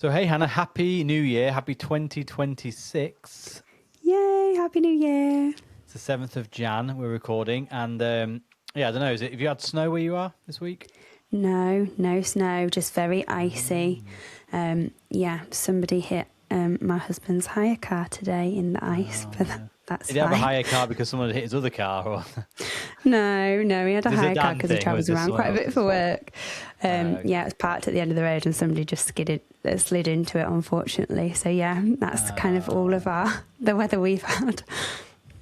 So, hey, Hannah, happy New Year. Happy 2026. Yay, Happy New Year. It's the 7th of Jan, we're recording. And yeah, I don't know, have you had snow where you are this week? No, no snow, just very icy. Mm. Yeah, somebody hit my husband's hire car today in the ice, Oh, but no. that's Did he have a fine. hire car because someone had hit his other car? Or No, no, he had a is this a hire car Dan because he thing or is travels this around someone quite a bit else's? for work. Okay. Yeah, it was parked at the end of the road and somebody just slid into it, unfortunately. So yeah, that's kind of all of Uh, the weather we've had.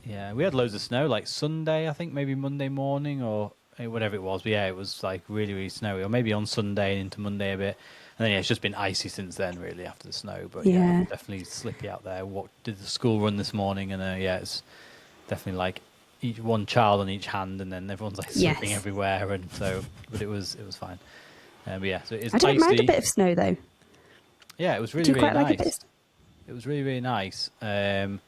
yeah, we had loads of snow, like Sunday, I think, maybe Monday morning or whatever it was. But yeah, it was like really, really snowy, or maybe on Sunday and into Monday a bit. And then yeah, it's just been icy since then, really, after the snow. But yeah, Yeah. definitely slippy out there. What did the school run this morning? And yeah, it's definitely like each one child on each hand, and then everyone's like slipping Yes. everywhere. And so, but it was fine. But yeah, so it's I don't mind a icy. bit of snow though. Yeah, it was Do really, you really quite like a bit nice. It was really, really nice. And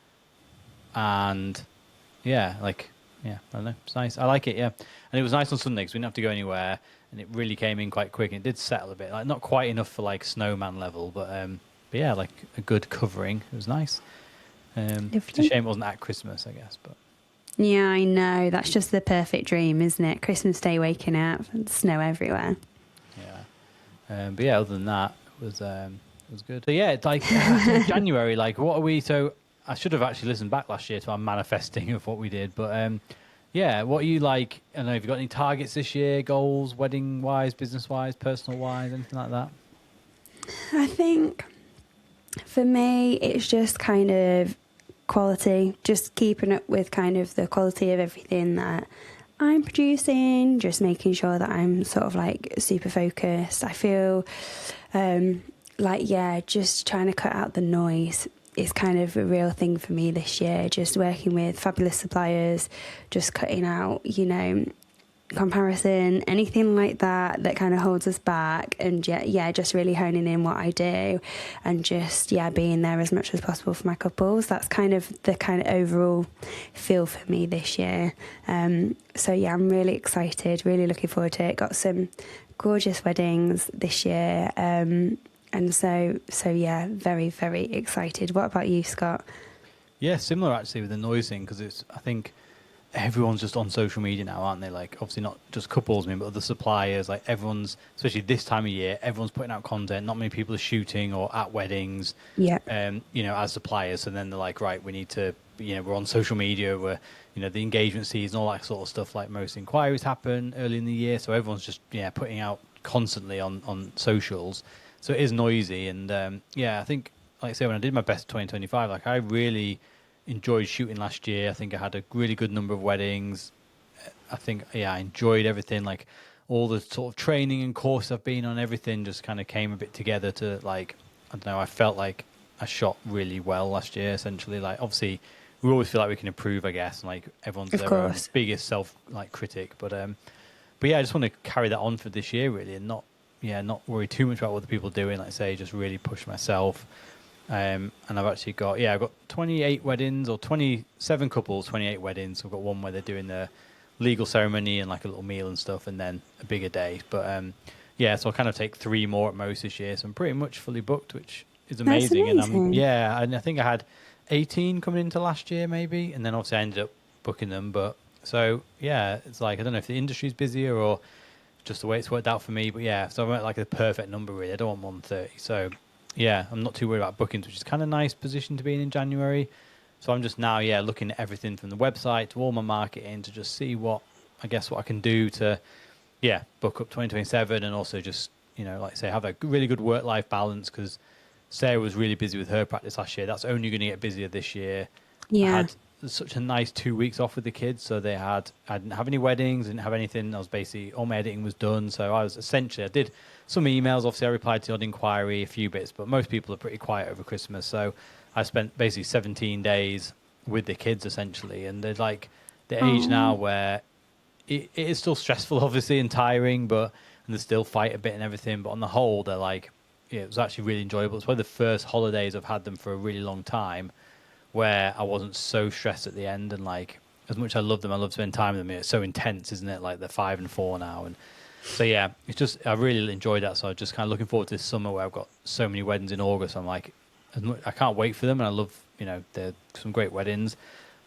yeah, like, yeah, I don't know. It's nice. I like it, yeah. And it was nice on Sunday because we didn't have to go anywhere, and it really came in quite quick. And it did settle a bit, like not quite enough for like snowman level, but yeah, like a good covering. It was nice. Just a lovely? shame it wasn't at Christmas, I guess. But Yeah, I know. That's just the perfect dream, isn't it? Christmas Day waking up and snow everywhere. yeah, but yeah, other than that, it was good. So yeah, it's like so January. Like, what are we? So I should have actually listened back last year to our manifesting of what we did, but yeah, what are you like? I don't know. Have you got any targets this year? Goals, wedding wise, business wise, personal wise, anything like that? I think for me, it's just kind of quality, just keeping up with kind of the quality of everything that I'm producing, just making sure that I'm sort of like super focused. I feel like, yeah, just trying to cut out the noise is kind of a real thing for me this year. Just working with fabulous suppliers, just cutting out, comparison, anything like that that kind of holds us back, and yeah, just really honing in what I do, and just being there as much as possible for my couples. That's kind of the kind of overall feel for me this year. So yeah, I'm really excited, really looking forward to it. Got some gorgeous weddings this year, and so yeah, very, very excited. What about you, Scott? Yeah, similar actually with the noise thing because it's. I think everyone's just on social media now, aren't they? Like, obviously not just couples, I mean, but other suppliers. Like, everyone's, especially this time of year, everyone's putting out content. Not many people are shooting or at weddings, Yeah. as suppliers. And then they're like, right, we need to, we're on social media, we're, the engagement season, all that sort of stuff. Like, most inquiries happen early in the year. So everyone's just, putting out constantly on socials. So it is noisy. And I think, like I say, when I did my best 2025, like, I really enjoyed shooting last year. I think I had a really good number of weddings. I think, I enjoyed everything. Like all the sort of training and course I've been on, everything just kind of came a bit together to like, I don't know, I felt like I shot really well last year, essentially. Like, obviously, we always feel like we can improve, I guess. And like everyone's Of their own course. biggest self like critic. But yeah, I just want to carry that on for this year, really, and not worry too much about what the people are doing. Like I say, just really push myself. And I've actually I've got 28 weddings or 27 couples, 28 weddings. So I've got one where they're doing the legal ceremony and like a little meal and stuff, and then a bigger day. But so I'll kind of take three more at most this year. So I'm pretty much fully booked, which is That's amazing. And amazing. and I think I had 18 coming into last year maybe, and then obviously I ended up booking them. But so yeah, it's like I don't know if the industry's busier or just the way it's worked out for me. But yeah, so I'm at like a perfect number really. I don't want 130. So yeah, I'm not too worried about bookings, which is kind of a nice position to be in January. So I'm just now, looking at everything from the website to all my marketing to just see what I can do to, book up 2027 and also just, like I say, have a really good work-life balance because Sarah was really busy with her practice last year. That's only going to get busier this year. I Yeah. had such a nice 2 weeks off with the kids. So I didn't have any weddings, didn't have anything. I was basically, all my editing was done. So I did some emails. Obviously, I replied to the odd inquiry, a few bits, but most people are pretty quiet over Christmas. So I spent basically 17 days with the kids essentially. And they're like the age now Oh. where it is still stressful, obviously, and tiring, and they still fight a bit and everything. But on the whole, they're like, it was actually really enjoyable. It's one of the first holidays I've had them for a really long time where I wasn't so stressed at the end. And like, as much as I love them, I love spending time with them. It's so intense, isn't it? Like they're 5 and 4 now. And So yeah, it's just I really enjoyed that. So I'm just kind of looking forward to this summer where I've got so many weddings in August. I'm like, I can't wait for them, and I love they're some great weddings.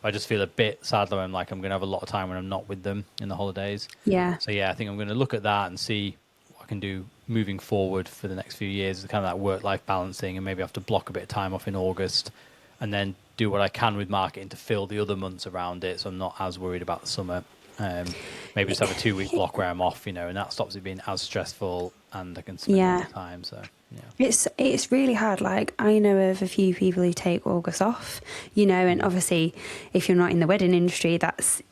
But I just feel a bit sad that I'm going to have a lot of time when I'm not with them in the holidays. Yeah. So yeah, I think I'm going to look at that and see what I can do moving forward for the next few years. Kind of that work-life balancing, and maybe I have to block a bit of time off in August, and then do what I can with marketing to fill the other months around it. So I'm not as worried about the summer. Maybe just have a 2 week block where I'm off, and that stops it being as stressful, and I can spend more time. So yeah, it's really hard. Like, I know of a few people who take August off, and obviously if you're not in the wedding industry, that's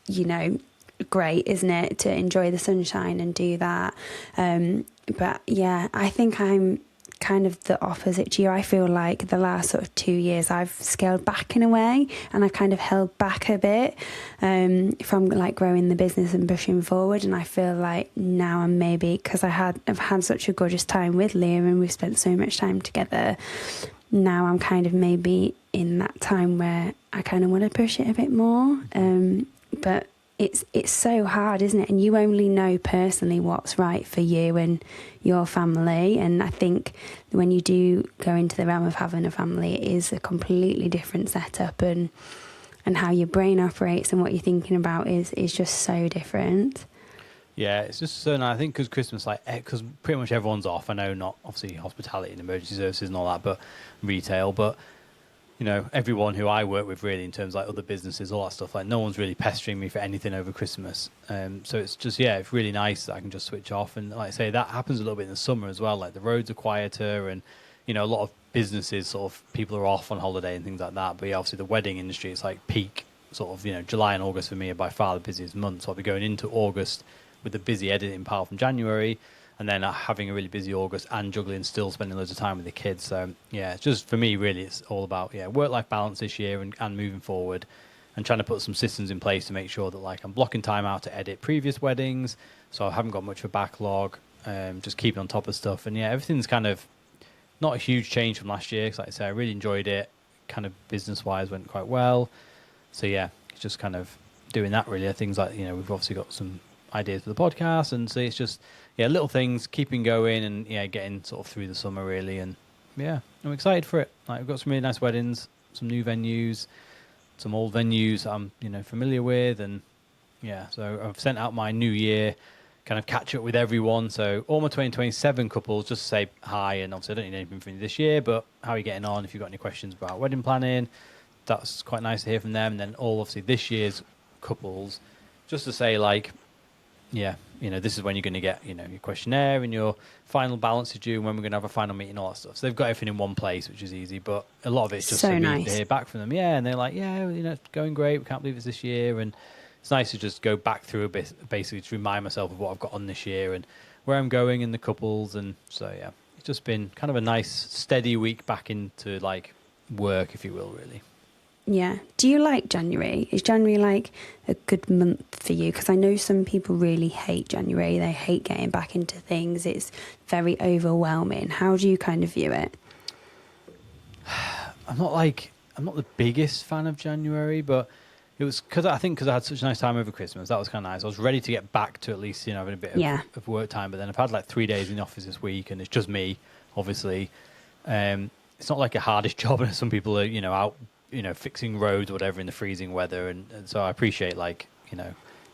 great, isn't it, to enjoy the sunshine and do that. But yeah, I think I'm kind of the opposite to you. I feel like the last sort of 2 years I've scaled back in a way, and I kind of held back a bit from like growing the business and pushing forward. And I feel like now I'm maybe, because I've had such a gorgeous time with Leah and we've spent so much time together, now I'm kind of maybe in that time where I kind of want to push it a bit more. But it's so hard, isn't it? And you only know personally what's right for you and your family. And I think when you do go into the realm of having a family, it is a completely different setup, and how your brain operates and what you're thinking about is just so different. Yeah, it's just so nice. I think because Christmas, because pretty much everyone's off. I know not obviously hospitality and emergency services and all that, but retail, but everyone who I work with really in terms of like other businesses, all that stuff, like no one's really pestering me for anything over Christmas. So it's just, it's really nice that I can just switch off. And like I say, that happens a little bit in the summer as well. Like the roads are quieter, and, a lot of businesses sort of people are off on holiday and things like that. But yeah, obviously the wedding industry, it's like peak sort of, July and August for me are by far the busiest months. So I'll be going into August with the busy editing pile from January, and then having a really busy August and juggling, still spending loads of time with the kids. So yeah, it's just for me really, it's all about work-life balance this year and moving forward, and trying to put some systems in place to make sure that like I'm blocking time out to edit previous weddings, so I haven't got much of a backlog. Just keeping on top of stuff, and everything's kind of not a huge change from last year. Because like I say, I really enjoyed it. Kind of business-wise went quite well. So yeah, it's just kind of doing that really. Things like we've obviously got some ideas for the podcast, and so it's just little things, keeping going, and getting sort of through the summer really. And I'm excited for it. Like, we've got some really nice weddings, some new venues, some old venues I'm familiar with, and so I've sent out my New Year kind of catch up with everyone. So all my 2027 couples, just say hi, and obviously I don't need anything from you this year, but how are you getting on? If you've got any questions about wedding planning, that's quite nice to hear from them. And then all obviously this year's couples, just to say like, this is when you're going to get, your questionnaire and your final balance is due, and when we're going to have a final meeting, all that stuff. So they've got everything in one place, which is easy, but a lot of it's just so nice to hear back from them. Yeah, and they're like, it's going great. We can't believe it's this year. And it's nice to just go back through a bit, basically to remind myself of what I've got on this year and where I'm going in the couples. And so, it's just been kind of a nice, steady week back into like work, if you will, really. Yeah. Do you like January? Is January like a good month for you? Because I know some people really hate January. They hate getting back into things. It's very overwhelming. How do you kind of view it? I'm not the biggest fan of January, but it was because I had such a nice time over Christmas. That was kind of nice. I was ready to get back to at least, having a bit of work time. But then I've had like 3 days in the office this week, and it's just me, obviously. It's not like a hardish job, and some people are, out fixing roads or whatever in the freezing weather. And so I appreciate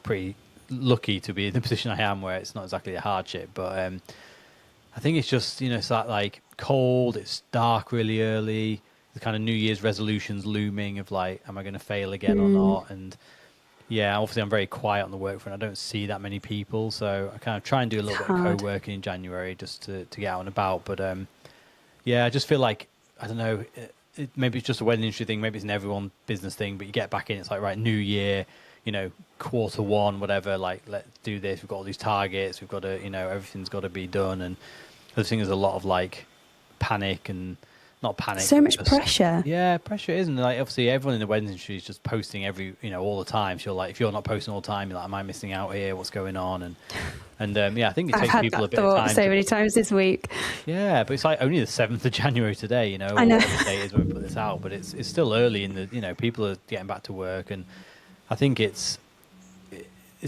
pretty lucky to be in the position I am where it's not exactly a hardship. But I think it's just, it's that like cold, it's dark really early, the kind of New Year's resolutions looming of like, am I going to fail again or not? And obviously I'm very quiet on the work front. I don't see that many people. So I kind of try and do a little bit of co-working in January just to get out and about. But I just feel like, I don't know, maybe it's just a wedding industry thing, maybe it's an everyone business thing, but you get back in, it's like, right, new year, quarter one, whatever, like, let's do this, we've got all these targets, we've got to, everything's got to be done. And I think there's a lot of like panic, and not panic, so much pressure. Yeah, pressure isn't like, obviously everyone in the wedding industry is just posting all the time. So you're like, if you're not posting all the time, you're like, am I missing out here? What's going on? And I think it takes people a bit of time. So many times this week. Yeah, but it's like only the 7th of January today, I know. Whatever day it is when we put this out, but it's still early in the, people are getting back to work. And I think it's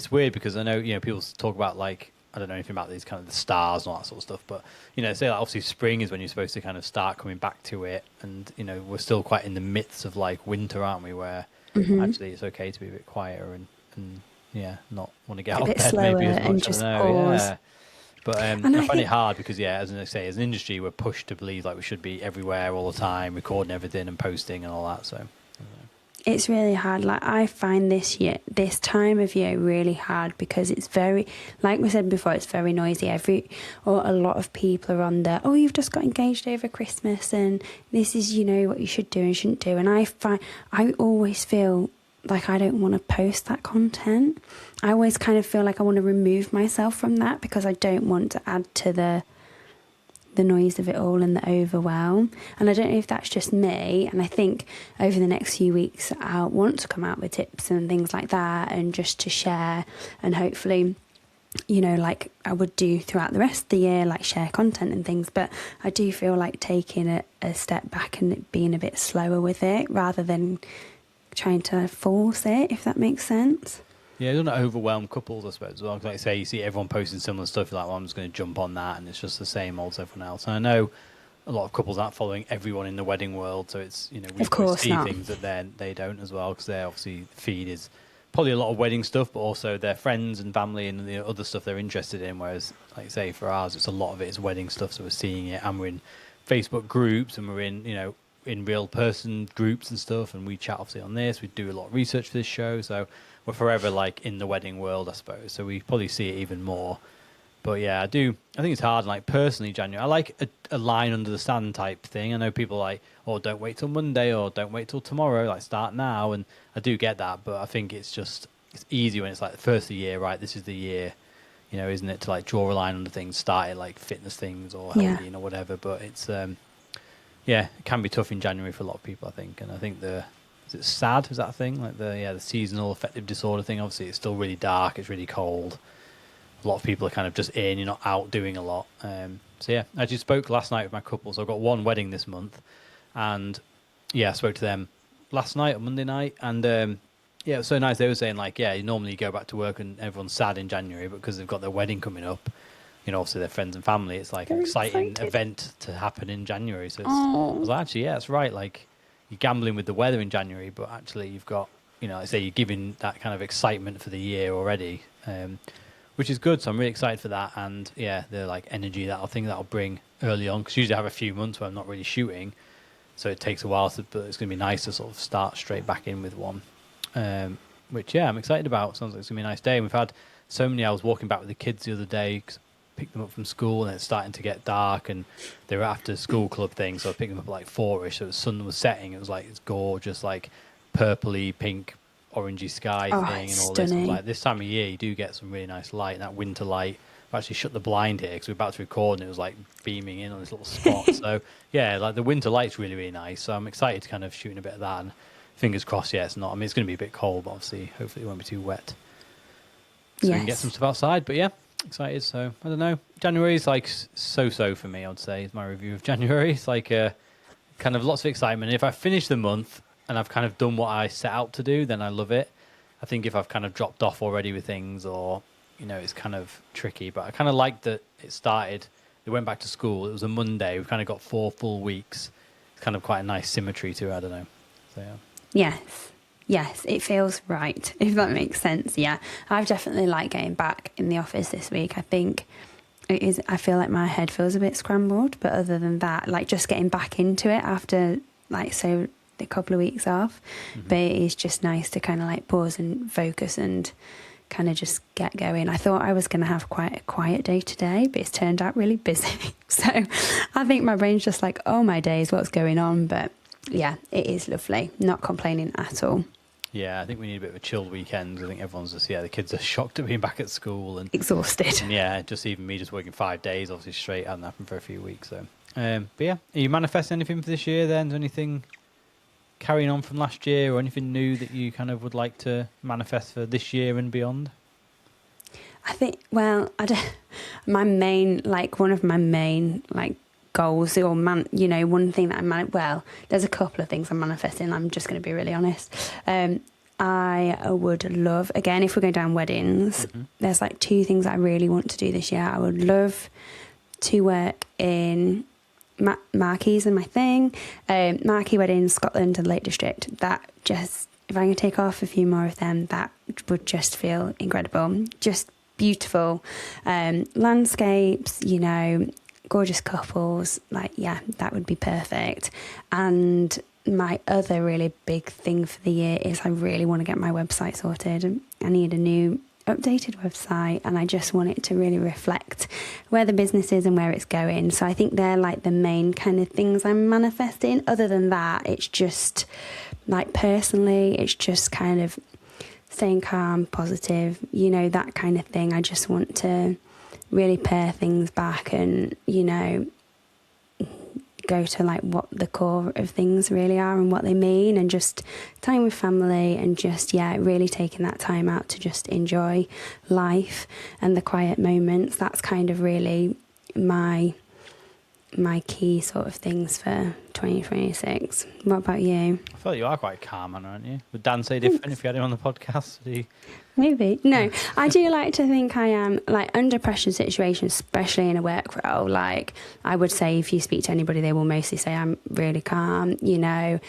weird because I know, people talk about like I don't know anything about these kind of the stars and all that sort of stuff, but you know, say like obviously spring is when you're supposed to kind of start coming back to it, and you know, we're still quite in the midst of like winter, aren't we? Where actually it's okay to be a bit quieter and yeah, not want to get A out of bit bed slower maybe as much. and I just don't know, pause. yeah. But And I I find it think, hard because yeah, as I say, as an industry, we're pushed to believe like we should be everywhere all the time, recording everything and posting and all that. So. it's really hard. Like I find this time of year really hard because it's very, like we said before, it's very noisy. Or a lot of people are on there. Oh, you've just got engaged over Christmas, and this is, you know, what you should do and shouldn't do. And I always feel like I don't want to post that content. I always kind of feel like I want to remove myself from that because I don't want to add to the noise of it all and the overwhelm. And I don't know if that's just me, and I think over the next few weeks I'll want to come out with tips and things like that, and just to share, and hopefully, you know, like I would do throughout the rest of the year, like share content and things. But I do feel like taking a step back and being a bit slower with it rather than trying to force it, if that makes sense. Yeah, it doesn't overwhelm couples, I suppose, as well. 'Cause like I say, you see everyone posting similar stuff. You're like, well, I'm just going to jump on that, and it's just the same old as everyone else. And I know a lot of couples aren't following everyone in the wedding world, so it's, you know, we Of course see not. things that they don't as well, because their obviously feed is probably a lot of wedding stuff, but also their friends and family and the other stuff they're interested in. Whereas, like I say, for ours, it's a lot of it is wedding stuff, so we're seeing it, and we're in Facebook groups, and we're in, you know, in real person groups and stuff, and we chat obviously on this. We do a lot of research for this show, so we're forever like in the wedding world, I suppose. So we probably see it even more. But yeah, I think it's hard. Like personally, January, I like a line under the stand type thing. I know people like, oh, don't wait till Monday or don't wait till tomorrow. Like start now, and I do get that. But I think it's easy when it's like the first of the year, right? This is the year, you know, isn't it? To like draw a line under things, start it like fitness things or healthy or whatever. But it's yeah, it can be tough in January for a lot of people, I think. And I think is it SAD? Is that a thing? Like the seasonal affective disorder thing. Obviously, it's still really dark. It's really cold. A lot of people are kind of just in. You're not out doing a lot. So yeah, I just spoke last night with my couple. So I've got one wedding this month, and yeah, I spoke to them last night on Monday night, and yeah, it was so nice. They were saying like, yeah, you normally go back to work and everyone's sad in January, but because they've got their wedding coming up, you know, obviously their friends and family, it's like an exciting event to happen in January. So I was like, actually, yeah, that's right. Like you're gambling with the weather in January, but actually you've got, you know, like I say, you're giving that kind of excitement for the year already, which is good. So I'm really excited for that. And yeah, the like energy that I think that'll bring early on, because usually I have a few months where I'm not really shooting. So it takes a while, but it's going to be nice to sort of start straight back in with one, which, yeah, I'm excited about. Sounds like it's going to be a nice day. And we've had so many, I was walking back with the kids the other day, picked them up from school, and it's starting to get dark, and they were after school club things, so I picked them up at like 4ish, so the sun was setting. It was like it's gorgeous, like purpley pink orangey sky thing, and all this. And like this time of year you do get some really nice light, and that winter light. I've actually shut the blind here because we're about to record, and it was like beaming in on this little spot. So yeah, like the winter light's really, really nice. So I'm excited to kind of shooting a bit of that, and fingers crossed, yeah, it's not, I mean, it's going to be a bit cold, but obviously hopefully it won't be too wet, so we can get some stuff outside. But yeah, excited. So I don't know, January is like so for me, I would say, is my review of January. It's like kind of lots of excitement. If I finish the month and I've kind of done what I set out to do, then I love it. I think if I've kind of dropped off already with things, or you know, it's kind of tricky. But I kind of like that it started, they went back to school, it was a Monday, we've kind of got 4 full weeks. It's kind of quite a nice symmetry to it, I don't know. So yeah. Yes, it feels right, if that makes sense. Yeah, I've definitely liked getting back in the office this week. I think it is, I feel like my head feels a bit scrambled, but other than that, like just getting back into it after like so a couple of weeks off, but it is just nice to kind of like pause and focus and kind of just get going. I thought I was going to have quite a quiet day today, but it's turned out really busy. So I think my brain's just like, oh my days, what's going on? But yeah, it is lovely. Not complaining at all. Yeah, I think we need a bit of a chilled weekend. I think everyone's just, yeah, the kids are shocked at being back at school and exhausted. And yeah, just even me just working 5 days, obviously straight, hadn't happened for a few weeks. So, but yeah, are you manifesting anything for this year then? Is there anything carrying on from last year, or anything new that you kind of would like to manifest for this year and beyond? I think, well, my main, like one of my main like goals, or you know, one thing that well, there's a couple of things I'm manifesting. I'm just going to be really honest. I would love, again, if we're going down weddings, there's like 2 things I really want to do this year. I would love to work in marquees and my thing. Marquee weddings, Scotland and Lake District. That just, if I can take off a few more of them, that would just feel incredible. Just beautiful. Landscapes, you know, gorgeous couples. Like, yeah, that would be perfect. And my other really big thing for the year is I really want to get my website sorted. I need a new updated website, and I just want it to really reflect where the business is and where it's going. So I think they're like the main kind of things I'm manifesting. Other than that, it's just like personally, it's just kind of staying calm, positive, you know, that kind of thing. I just want to really pare things back and, you know, go to like what the core of things really are and what they mean, and just time with family, and just, yeah, really taking that time out to just enjoy life and the quiet moments. That's kind of really my key sort of things for 2026. What about you? I feel like you are quite calm, Anna, aren't you? Would Dan say different if you had him on the podcast? Maybe. No, I do like to think I am, like, under pressure situations, especially in a work role. Like, I would say if you speak to anybody, they will mostly say I'm really calm, you know,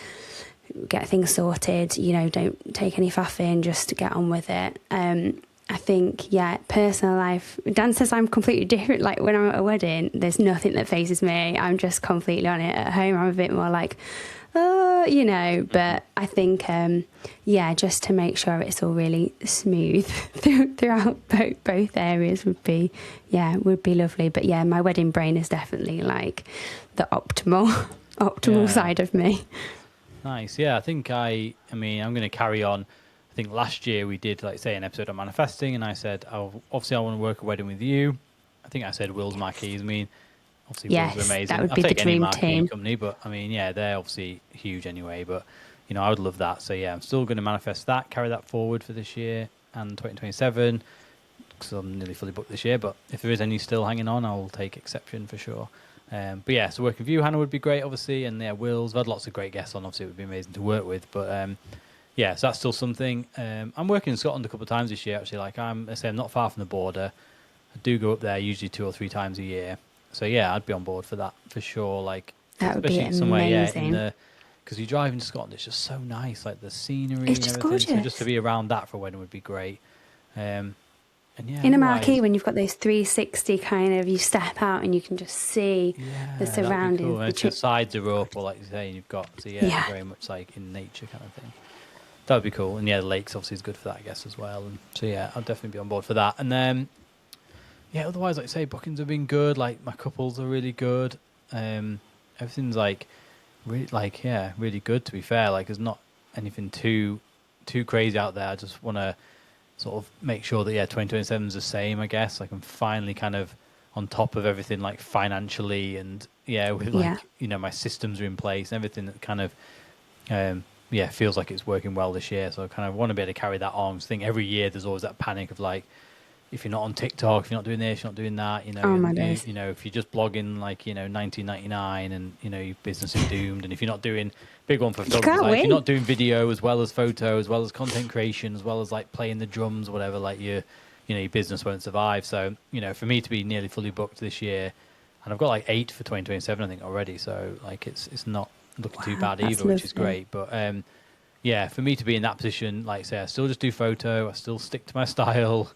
get things sorted, you know, don't take any faffing, just to get on with it. I think, yeah, personal life, Dan says I'm completely different. Like, when I'm at a wedding, there's nothing that phases me. I'm just completely on it. At home, I'm a bit more like, oh, you know, but I think, yeah, just to make sure it's all really smooth throughout both areas would be lovely. But yeah, my wedding brain is definitely like the optimal side of me. Nice. Yeah, I think I mean, I'm going to carry on. I think last year we did, like, say, an episode on manifesting, and I said, obviously I want to work a wedding with you. I think I said Will's Marquees. I mean, obviously, yes, Will's are amazing. That would I'll be take the any dream marquee team. company, but I mean, yeah, they're obviously huge anyway. But, you know, I would love that. So yeah, I'm still going to manifest that, carry that forward for this year and 2027, because I'm nearly fully booked this year. But if there is any still hanging on, I'll take exception for sure. But yeah, so working with you, Hannah, would be great, obviously, and yeah, Will's. We've had lots of great guests on. Obviously, it would be amazing to work with. But yeah, so that's still something. I'm working in Scotland a couple of times this year, actually. Like, I'm not far from the border. I do go up there usually 2 or 3 times a year. So yeah, I'd be on board for that for sure. Like, that would be especially somewhere, amazing. yeah, because you drive into Scotland, it's just so nice, like the scenery It's and just everything. So gorgeous. just to be around that for a wedding would be great. And yeah, in a otherwise- marquee, when you've got those 360 kind of, you step out and you can just see the that'd be surroundings. cool. And the sides are up, or like you say, you've got, so yeah, very much like in nature kind of thing. That would be cool. And yeah, the lakes obviously is good for that, I guess, as well. And so yeah, I'll definitely be on board for that. And then yeah, otherwise, like I say, bookings have been good. Like, my couples are really good. Everything's like really, like, yeah, really good, to be fair. Like, there's not anything too crazy out there. I just want to sort of make sure that, yeah, 2027 is the same, I guess. Like, I'm finally kind of on top of everything, like, financially, and yeah, with like, you know, my systems are in place and everything that kind of yeah, feels like it's working well this year. So I kind of want to be able to carry that on. I think every year there's always that panic of like, if you're not on TikTok, if you're not doing this, you're not doing that, you know, you know, if you're just blogging like, you know, 1999 and, you know, your business is doomed. And if you're not doing, big one for photographers, like, if you're not doing video as well as photo, as well as content creation, as well as like playing the drums or whatever, like your business won't survive. So, you know, for me to be nearly fully booked this year, and I've got like 8 for 2027, I think, already. So like, it's not looking too bad either, which is great. But yeah, for me to be in that position, like I say, I still just do photo, I still stick to my style.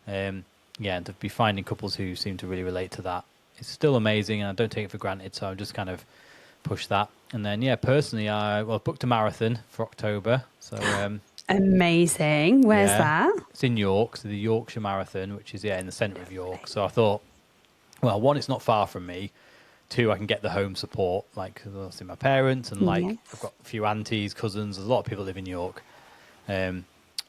Yeah, and to be finding couples who seem to really relate to that, it's still amazing, and I don't take it for granted. So I'm just kind of push that. And then yeah, personally, I've booked a marathon for October. So amazing. Where's that? It's in York, so the Yorkshire Marathon, which is in the centre of York. So I thought, well, 1, it's not far from me. 2, I can get the home support, like, cause obviously my parents, and like I've got a few aunties, cousins. There's a lot of people live in York.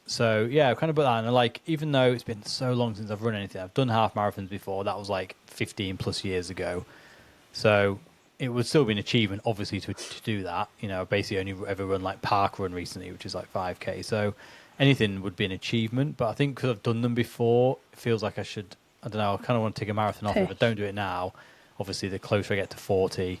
So yeah, I kind of put that, and like, even though it's been so long since I've run anything, I've done half marathons before. That was like 15 plus years ago. So it would still be an achievement, obviously, to do that. You know, I've basically only ever run like park run recently, which is like 5K. So anything would be an achievement. But I think because I've done them before, it feels like I should, I don't know, I kind of want to take a marathon off. If I don't do it now, obviously the closer I get to 40,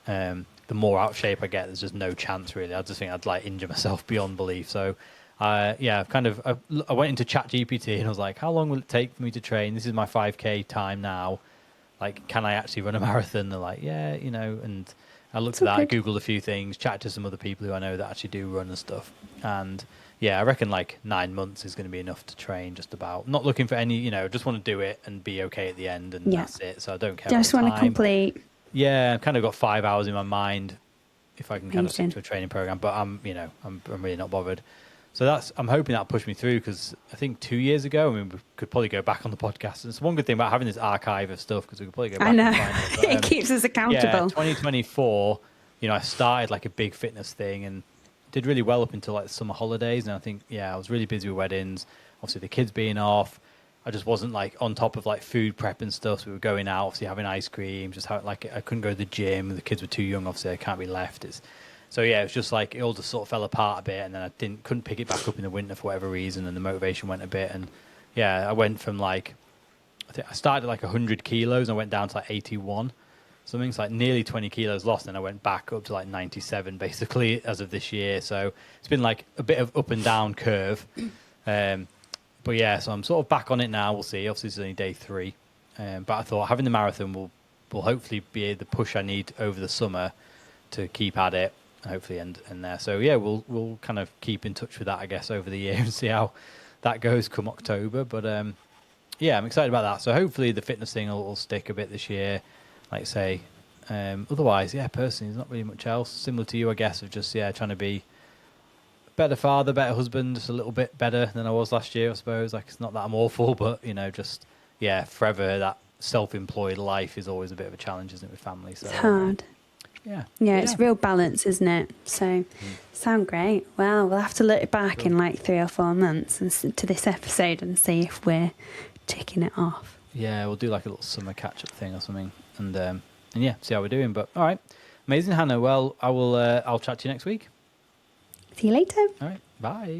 the more out of shape I get, there's just no chance really. I just think I'd like injure myself beyond belief. So yeah, I went into ChatGPT and I was like, how long will it take for me to train? This is my 5K time now. Like, can I actually run a marathon? They're like, yeah, and I looked So at that, I good. Googled a few things, chatted to some other people who I know that actually do run and stuff. And yeah, I reckon like 9 months is going to be enough to train just about. Not looking for any, just want to do it and be okay at the end and Yeah. that's it. So I don't care about Just the want to time. complete. Yeah, I've kind of got 5 hours in my mind if I can kind of stick Amazing. to a training program, but I'm really not bothered. So I'm hoping that'll push me through because I think 2 years ago, we could probably go back on the podcast. And it's one good thing about having this archive of stuff because we could probably go back I know. and find it. But, It keeps us yeah, accountable. 2024, I started like a big fitness thing and did really well up until like the summer holidays. And I think, I was really busy with weddings, obviously the kids being off. I just wasn't like on top of like food prep and stuff. So we were going out, obviously having ice cream, just how like I couldn't go to the gym. The kids were too young, obviously I can't be left. So yeah, it was just like it all just sort of fell apart a bit, and then I couldn't pick it back up in the winter for whatever reason, and the motivation went a bit. And yeah, I went from like I think I started at like 100 kilos, and I went down to like 81. Something's like nearly 20 kilos lost, and I went back up to like 97 basically as of this year. So it's been like a bit of up and down curve. But yeah, so I'm sort of back on it now. We'll see. Obviously, it's only day 3, but I thought having the marathon will hopefully be the push I need over the summer to keep at it. Hopefully end there. So yeah, we'll kind of keep in touch with that, I guess, over the year and see how that goes come October. But yeah, I'm excited about that. So hopefully the fitness thing will stick a bit this year, like I say. Otherwise, yeah, personally, there's not really much else. Similar to you, I guess, of just trying to be a better father, better husband, just a little bit better than I was last year, I suppose. Like it's not that I'm awful, but just forever that self-employed life is always a bit of a challenge, isn't it, with family? So It's hard. Yeah, it's real balance, isn't it? So, sound great. Well, we'll have to look back in like 3 or 4 months to this episode and see if we're ticking it off. Yeah, we'll do like a little summer catch-up thing or something, and yeah, see how we're doing. But all right, amazing, Hannah. Well, I'll chat to you next week. See you later. All right, bye.